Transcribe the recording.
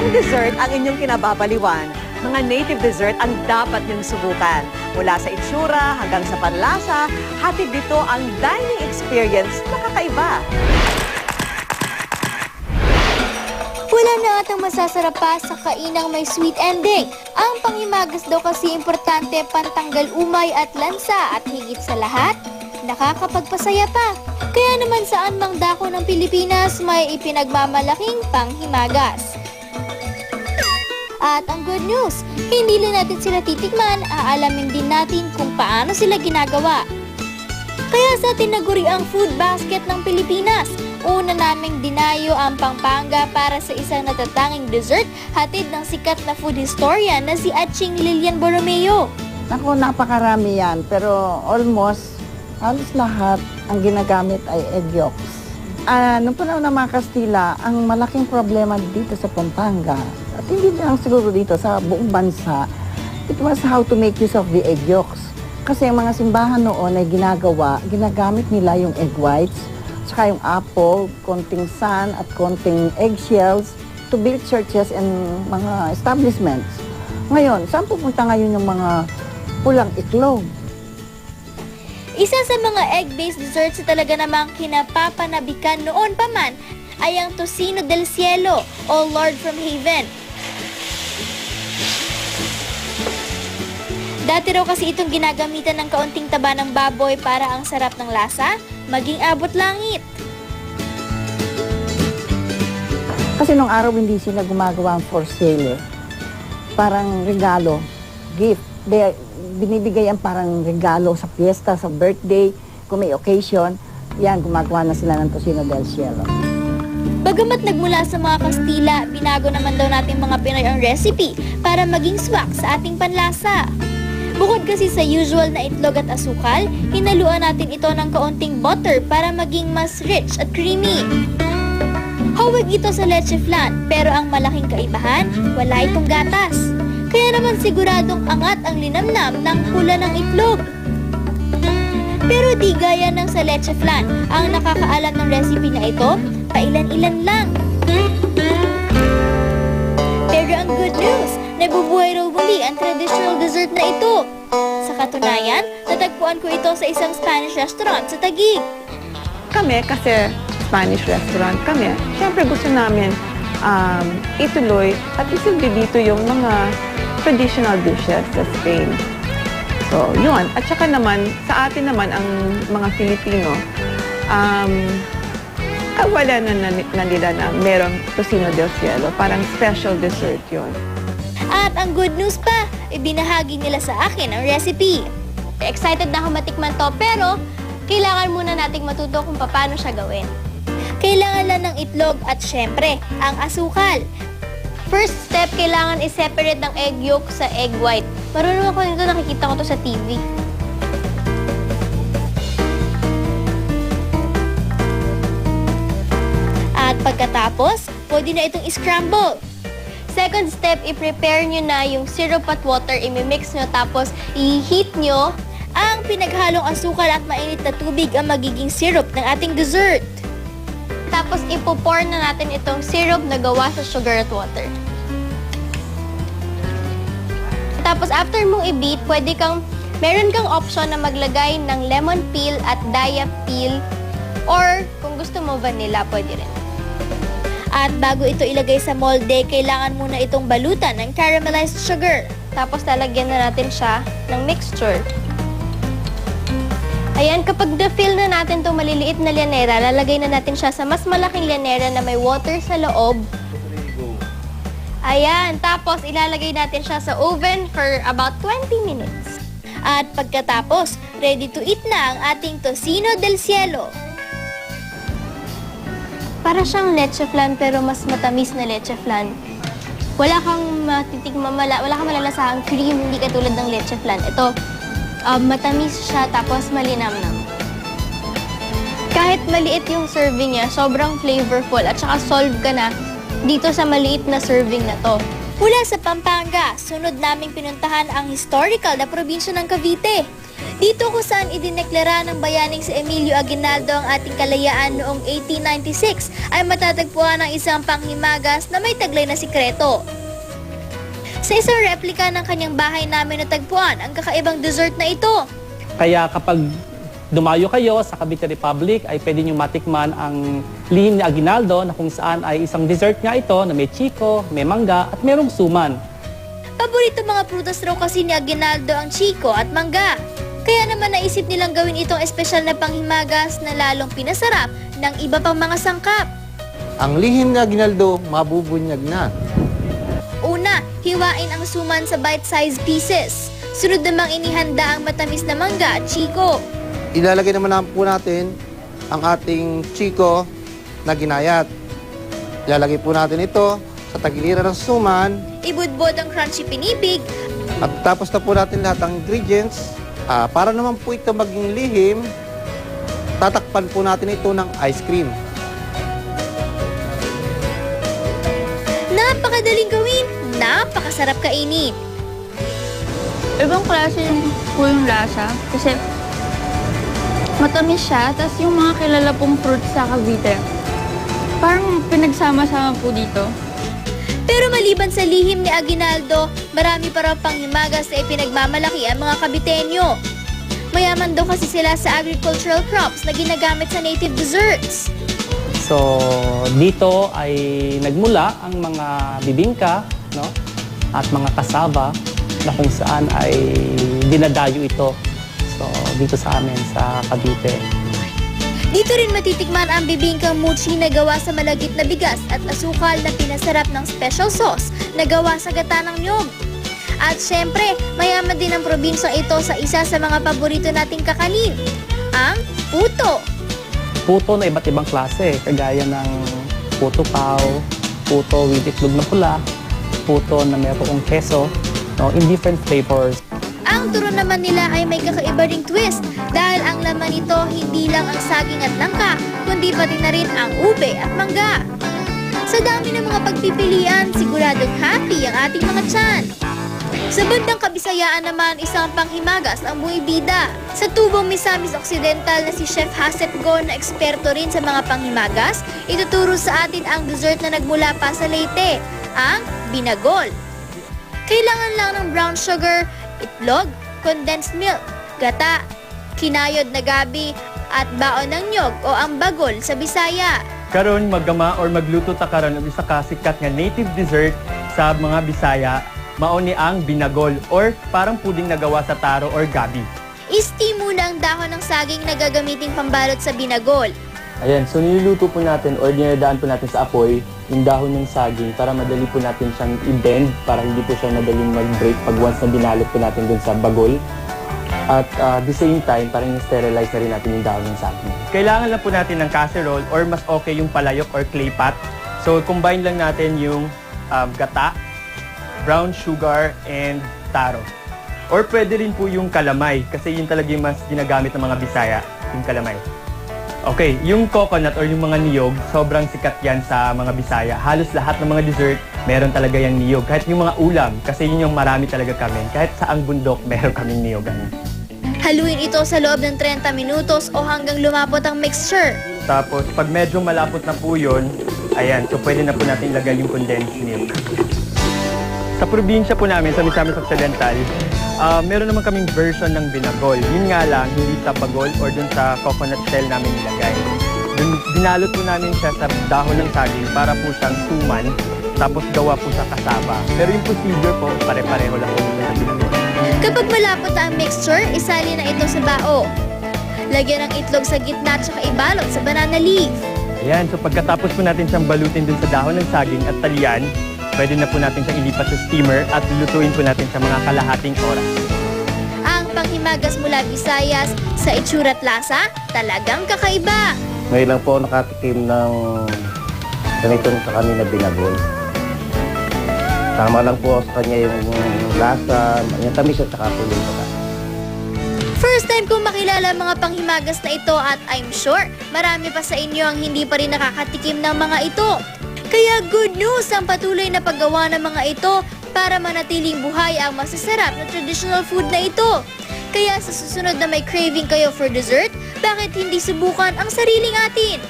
Kung dessert ang inyong kinababaliwan, mga native dessert ang dapat niyong subukan. Mula sa itsura hanggang sa panlasa, hatid dito ang dining experience na kakaiba. Wala na atang masasarap pa sa kainang may sweet ending. Ang panghimagas daw kasi importante pantanggal umay at lansa at higit sa lahat, nakakapagpasaya pa. Kaya naman saan mang dako ng Pilipinas may ipinagmamalaking panghimagas. At ang good news, hindi lang natin sila titikman, aalamin din natin kung paano sila ginagawa. Kaya sa tinaguriang food basket ng Pilipinas, una naming dinayo ang Pampanga para sa isang natatanging dessert hatid ng sikat na food historian na si Atching Lilian Borromeo. Naku, napakarami yan, pero almost, halos lahat ang ginagamit ay egg yolks. Nung panahon ng mga Kastila, ang malaking problema dito sa Pampanga, at hindi lang siguro dito sa buong bansa, it was how to make use of the egg yolks. Kasi ang mga simbahan noon ay ginagamit nila yung egg whites, saka yung apple, konting sand at konting eggshells to build churches and mga establishments. Ngayon, saan pupunta ngayon yung mga pulang itlog? Isa sa mga egg-based desserts na talaga namang kinapapanabikan noon pa man ay ang Tocino del Cielo o Lord from Heaven. Dati raw kasi itong ginagamitan ng kaunting taba ng baboy para ang sarap ng lasa, maging abot langit. Kasi nung araw hindi sila gumagawa for sale. Parang regalo, gift. Binibigay ang parang regalo sa fiesta, sa birthday, kung may occasion. Yan, gumagawa na sila ng Tocino del Cielo. Bagamat nagmula sa mga Kastila, binago naman daw natin mga Pinoy ang recipe para maging swak sa ating panlasa. Bukod kasi sa usual na itlog at asukal, hinaluan natin ito ng kaunting butter para maging mas rich at creamy. Hawig ito sa leche flan, pero ang malaking kaibahan, wala itong gatas. Kaya naman siguradong angat ang linamnam ng pula ng itlog. Pero di gaya ng sa leche flan, ang nakakaalam ng recipe na ito, pailan-ilan lang. Pero ang good news, nabubuhay raw muli ang traditional dessert na ito. Sa katunayan, natagpuan ko ito sa isang Spanish restaurant sa Taguig. Kami, kasi Spanish restaurant kami, syempre gusto namin ituloy at isilbi dito yung mga traditional dishes sa Spain. So, yun. At saka naman, sa atin naman, ang mga Filipino, wala na nila na merong Tocino del Cielo. Parang special dessert yun. At ang good news pa, ibinahagi nila sa akin ang recipe. Excited na ako matikman to, pero kailangan muna nating matuto kung paano siya gawin. Kailangan lang ng itlog at syempre, ang asukal. First step, kailangan i-separate ng egg yolk sa egg white. Marunong ako nito, nakikita ko to sa TV. At pagkatapos, pwede na itong i-scramble. Second step, i-prepare nyo na yung syrup at water, i-mix nyo, tapos i-heat nyo ang pinaghalong asukal at mainit na tubig ang magiging syrup ng ating dessert. Tapos ipo-pour na natin itong syrup na gawa sa sugar at water. Tapos after mong i-beat, meron kang option na maglagay ng lemon peel at daya peel, or kung gusto mo vanilla, pwede rin. At bago ito ilagay sa molde, kailangan muna itong balutan ng caramelized sugar. Tapos lalagyan na natin siya ng mixture. Ayan, kapag na-fill na natin itong maliliit na llanera, lalagay na natin siya sa mas malaking llanera na may water sa loob. Ayan, tapos ilalagay natin siya sa oven for about 20 minutes. At pagkatapos, ready to eat na ang ating Tocino del Cielo. Para siyang leche flan pero mas matamis na leche flan. Wala kang malalasahang cream, hindi katulad ng leche flan. Ito, matamis siya tapos malinamnam. Kahit maliit yung serving niya, sobrang flavorful at saka solve ka na dito sa maliit na serving na to. Mula sa Pampanga, sunod naming pinuntahan ang historical na probinsya ng Cavite. Dito kung saan idineklara ng bayaning si Emilio Aguinaldo ang ating kalayaan noong 1896 ay matatagpuan ang isang panghimagas na may taglay na sikreto. Sa isang replika ng kanyang bahay namin natagpuan ang kakaibang dessert na ito. Kaya kapag dumayo kayo sa Cavite Republic ay pwede nyo matikman ang lihim ni Aguinaldo na kung saan ay isang dessert nga ito na may chiko, may mangga at merong suman. Paborito mga prutas raw kasi ni Aguinaldo ang chiko at mangga. Kaya naman naisip nilang gawin itong espesyal na panghimagas na lalong pinasarap ng iba pang mga sangkap. Ang lihim na Aguinaldo, mabubunyag na. Una, hiwain ang suman sa bite-sized pieces. Sunod namang inihanda ang matamis na mangga at chiko. Ilalagay naman po natin ang ating chiko na ginayat. Ilalagay po natin ito sa tagiliran ng suman. Ibudbod ang crunchy pinipig. At tapos na po natin lahat ng ingredients. Para naman po ito maging lihim, tatakpan po natin ito ng ice cream. Napakadaling gawin, napakasarap kainin. Ibang klase po yung lasa kasi matamis siya, tapos yung mga kilala pong fruits sa Cavite, parang pinagsama-sama po dito. Pero maliban sa lihim ni Aguinaldo, marami pa raw panghimagas na ipinagmamalaki ang mga Caviteño. Mayaman daw kasi sila sa agricultural crops na ginagamit sa native desserts. So dito ay nagmula ang mga bibingka, no? At mga kasaba na kung saan ay dinadayo ito. So dito sa amin sa Cavite. Dito rin matitikman ang bibingkang mochi na gawa sa malagkit na bigas at asukal na pinasarap ng special sauce na gawa sa gata ng niyog. At syempre, mayaman din ang probinsyang ito sa isa sa mga paborito nating kakanin, ang puto. Puto na iba't ibang klase, kagaya ng puto pao, puto with itlog na pula, puto na mayroong keso, no, in different flavors. Ang turon naman nila ay may kakaiba ring twist dahil ang laman nito hindi lang ang saging at langka, kundi pati na rin ang ube at mangga. Sa dami ng mga pagpipilian, siguradong happy ang ating mga tiyan. Sa bandang Kabisayaan naman, isang panghimagas ang buwibida. Sa tubong Misamis Occidental na si Chef Hasep Go na eksperto rin sa mga panghimagas, ituturo sa atin ang dessert na nagmula pa sa Leyte, ang binagol. Kailangan lang ng brown sugar, itlog, condensed milk, gata, kinayod na gabi, at baon ng nyog o ang bagol sa Bisaya. Karon magama or magluto ta karon og isa ka sikat nga native dessert sa mga Bisaya, mao ni ang binagol or parang puding na gawa sa taro or gabi. I-steam muna ang dahon ng saging na gagamiting pambalot sa binagol. Ayan, so niluluto po natin or dinadaan po natin sa apoy yung dahon ng saging para madali po natin siyang i-bend para hindi po siya madaling mag-break pag once na binalot po natin dun sa bagol. At the same time, parang sterilize na rin natin yung dahon ng saging. Kailangan lang po natin ng casserole or mas okay yung palayok or clay pot. So combine lang natin yung gata, brown sugar, and taro. Or pwede rin po yung kalamay kasi yun talaga yung mas ginagamit ng mga Bisaya, yung kalamay. Okay, yung coconut or yung mga niyog, sobrang sikat yan sa mga Bisaya. Halos lahat ng mga dessert, meron talaga yung niyog. Kahit yung mga ulam, kasi yun yung marami talaga kami. Kahit sa ang bundok, meron kaming niyogan. Haluin ito sa loob ng 30 minutos o hanggang lumapot ang mixture. Tapos, pag medyo malapot na po yun, ayan, so pwede na po natin ilagay yung condensed milk. Sa probinsya po namin, sa Misamis Occidental, meron naman kaming version ng binagol. Yun nga lang, hindi sa bagol or dun sa coconut shell namin nilagay. Dun, binalot po namin siya sa dahon ng saging para po siyang suman, tapos gawa po sa kasaba. Pero yung procedure po, pare-pareho lang po sa binagol. Kapag malapot na ang mixture, isali na ito sa bao. Lagyan ng itlog sa gitna at saka ibalot sa banana leaf. Ayan, so pagkatapos po natin siyang balutin dun sa dahon ng saging at talian, pwede na po natin siyang ilipat sa steamer at lutuin po natin sa mga kalahating oras. Ang panghimagas mula Visayas sa itsura at lasa, talagang kakaiba. Ngayon lang po nakatikim ng ganitong sa kanina binagol. Tama lang po sa kanya yung lasa, yung tamis at saka po yung baka. First time kong makilala ang mga panghimagas na ito at I'm sure marami pa sa inyo ang hindi pa rin nakakatikim ng mga ito. Kaya good news ang patuloy na paggawa ng mga ito para manatiling buhay ang masasarap na traditional food na ito. Kaya Kaya sa susunod na may craving kayo for dessert, bakit hindi subukan ang sariling atin?